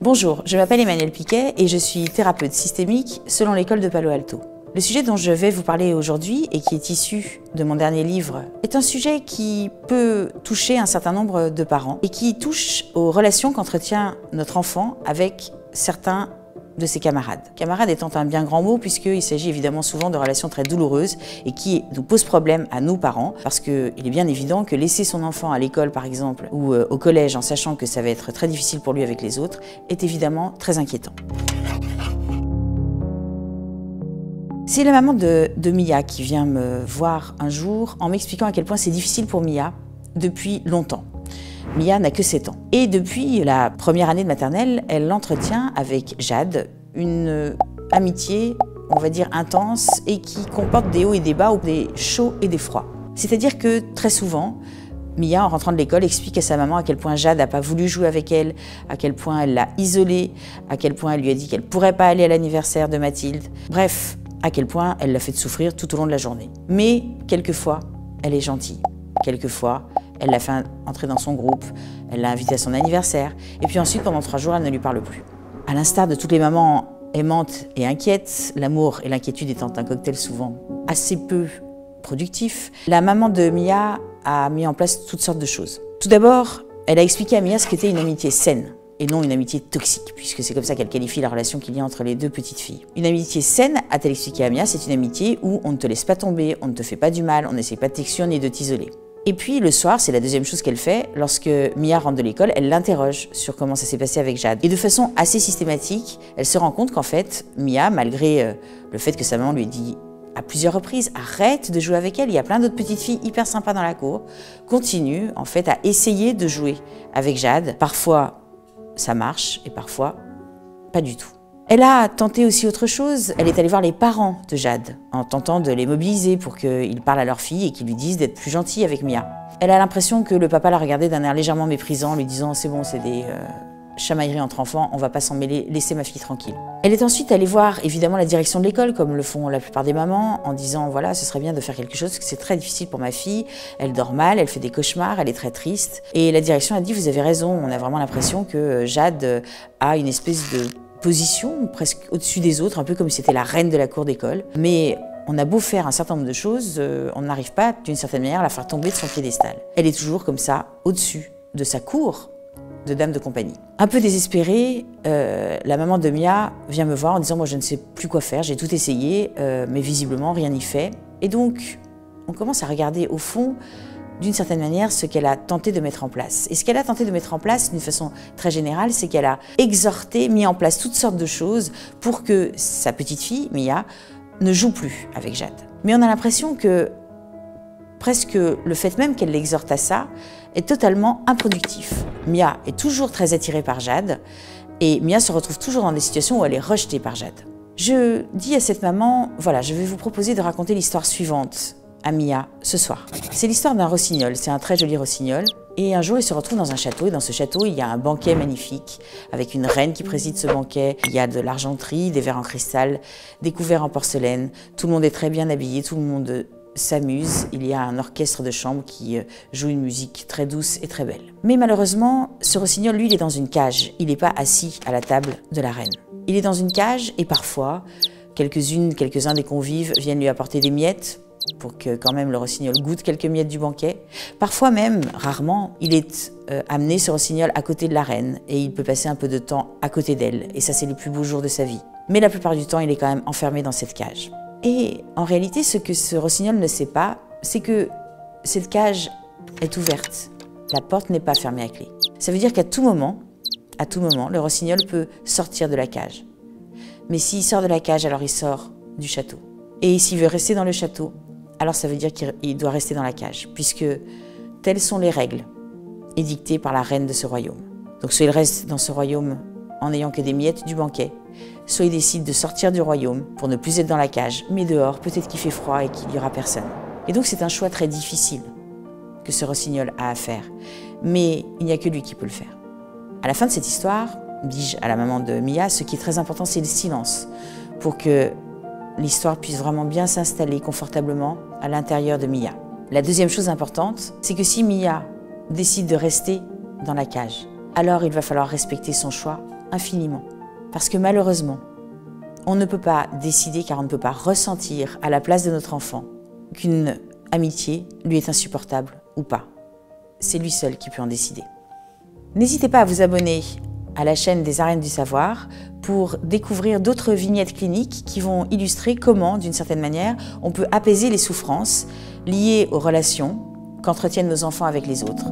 Bonjour, je m'appelle Emmanuelle Piquet et je suis thérapeute systémique selon l'école de Palo Alto. Le sujet dont je vais vous parler aujourd'hui et qui est issu de mon dernier livre est un sujet qui peut toucher un certain nombre de parents et qui touche aux relations qu'entretient notre enfant avec certains de ses camarades. Camarades étant un bien grand mot puisqu'il s'agit évidemment souvent de relations très douloureuses et qui nous posent problème à nous parents parce qu'il est bien évident que laisser son enfant à l'école par exemple ou au collège en sachant que ça va être très difficile pour lui avec les autres est évidemment très inquiétant. C'est la maman de Mia qui vient me voir un jour en m'expliquant à quel point c'est difficile pour Mia depuis longtemps. Mia n'a que 7 ans. Et depuis la première année de maternelle, elle l'entretient avec Jade, une amitié, on va dire, intense et qui comporte des hauts et des bas, ou des chauds et des froids. C'est-à-dire que très souvent, Mia, en rentrant de l'école, explique à sa maman à quel point Jade n'a pas voulu jouer avec elle, à quel point elle l'a isolée, à quel point elle lui a dit qu'elle ne pourrait pas aller à l'anniversaire de Mathilde. Bref, à quel point elle l'a fait souffrir tout au long de la journée. Mais quelquefois, elle est gentille. Quelquefois, elle l'a fait entrer dans son groupe, elle l'a invité à son anniversaire, et puis ensuite, pendant 3 jours, elle ne lui parle plus. À l'instar de toutes les mamans aimantes et inquiètes, l'amour et l'inquiétude étant un cocktail souvent assez peu productif, la maman de Mia a mis en place toutes sortes de choses. Tout d'abord, elle a expliqué à Mia ce qu'était une amitié saine, et non une amitié toxique, puisque c'est comme ça qu'elle qualifie la relation qu'il y a entre les deux petites filles. Une amitié saine, a-t-elle expliqué à Mia, c'est une amitié où on ne te laisse pas tomber, on ne te fait pas du mal, on n'essaie pas de t'exclure ni de t'isoler. Et puis le soir, c'est la deuxième chose qu'elle fait, lorsque Mia rentre de l'école, elle l'interroge sur comment ça s'est passé avec Jade. Et de façon assez systématique, elle se rend compte qu'en fait, Mia, malgré le fait que sa maman lui ait dit à plusieurs reprises, arrête de jouer avec elle, il y a plein d'autres petites filles hyper sympas dans la cour, continue en fait à essayer de jouer avec Jade. Parfois, ça marche et parfois, pas du tout. Elle a tenté aussi autre chose, elle est allée voir les parents de Jade en tentant de les mobiliser pour qu'ils parlent à leur fille et qu'ils lui disent d'être plus gentille avec Mia. Elle a l'impression que le papa la regardait d'un air légèrement méprisant, lui disant « c'est bon, c'est des chamailleries entre enfants, on va pas s'en mêler, laissez ma fille tranquille ». Elle est ensuite allée voir évidemment la direction de l'école, comme le font la plupart des mamans, en disant « voilà, ce serait bien de faire quelque chose, parce que c'est très difficile pour ma fille, elle dort mal, elle fait des cauchemars, elle est très triste ». Et la direction a dit « vous avez raison, on a vraiment l'impression que Jade a une espèce de position presque au-dessus des autres, un peu comme si c'était la reine de la cour d'école. Mais on a beau faire un certain nombre de choses, on n'arrive pas d'une certaine manière à la faire tomber de son piédestal. Elle est toujours comme ça, au-dessus de sa cour de dame de compagnie. Un peu désespérée, la maman de Mia vient me voir en disant « moi je ne sais plus quoi faire, j'ai tout essayé, mais visiblement rien n'y fait ». Et donc, on commence à regarder au fond d'une certaine manière, ce qu'elle a tenté de mettre en place. Et ce qu'elle a tenté de mettre en place, d'une façon très générale, c'est qu'elle a exhorté, mis en place toutes sortes de choses pour que sa petite fille, Mia, ne joue plus avec Jade. Mais on a l'impression que presque le fait même qu'elle l'exhorte à ça est totalement improductif. Mia est toujours très attirée par Jade et Mia se retrouve toujours dans des situations où elle est rejetée par Jade. Je dis à cette maman, voilà, je vais vous proposer de raconter l'histoire suivante à Mia ce soir. C'est l'histoire d'un rossignol, c'est un très joli rossignol. Et un jour, il se retrouve dans un château, et dans ce château, il y a un banquet magnifique, avec une reine qui préside ce banquet. Il y a de l'argenterie, des verres en cristal, des couverts en porcelaine. Tout le monde est très bien habillé, tout le monde s'amuse. Il y a un orchestre de chambre qui joue une musique très douce et très belle. Mais malheureusement, ce rossignol, lui, il est dans une cage. Il n'est pas assis à la table de la reine. Il est dans une cage, et parfois, quelques-uns des convives viennent lui apporter des miettes, pour que quand même le rossignol goûte quelques miettes du banquet. Parfois même, rarement, il est amené, ce rossignol, à côté de la reine et il peut passer un peu de temps à côté d'elle. Et ça, c'est les plus beaux jours de sa vie. Mais la plupart du temps, il est quand même enfermé dans cette cage. Et en réalité, ce que ce rossignol ne sait pas, c'est que cette cage est ouverte. La porte n'est pas fermée à clé. Ça veut dire qu'à tout moment, le rossignol peut sortir de la cage. Mais s'il sort de la cage, alors il sort du château. Et s'il veut rester dans le château, alors ça veut dire qu'il doit rester dans la cage, puisque telles sont les règles édictées par la reine de ce royaume. Donc soit il reste dans ce royaume en n'ayant que des miettes du banquet, soit il décide de sortir du royaume pour ne plus être dans la cage, mais dehors, peut-être qu'il fait froid et qu'il n'y aura personne. Et donc c'est un choix très difficile que ce rossignol a à faire, mais il n'y a que lui qui peut le faire. À la fin de cette histoire, dis-je à la maman de Mia, ce qui est très important, c'est le silence, pour que l'histoire puisse vraiment bien s'installer confortablement à l'intérieur de Mia. La deuxième chose importante, c'est que si Mia décide de rester dans la cage, alors il va falloir respecter son choix infiniment. Parce que malheureusement, on ne peut pas décider, car on ne peut pas ressentir à la place de notre enfant qu'une amitié lui est insupportable ou pas. C'est lui seul qui peut en décider. N'hésitez pas à vous abonner à la chaîne des Arènes du Savoir pour découvrir d'autres vignettes cliniques qui vont illustrer comment, d'une certaine manière, on peut apaiser les souffrances liées aux relations qu'entretiennent nos enfants avec les autres.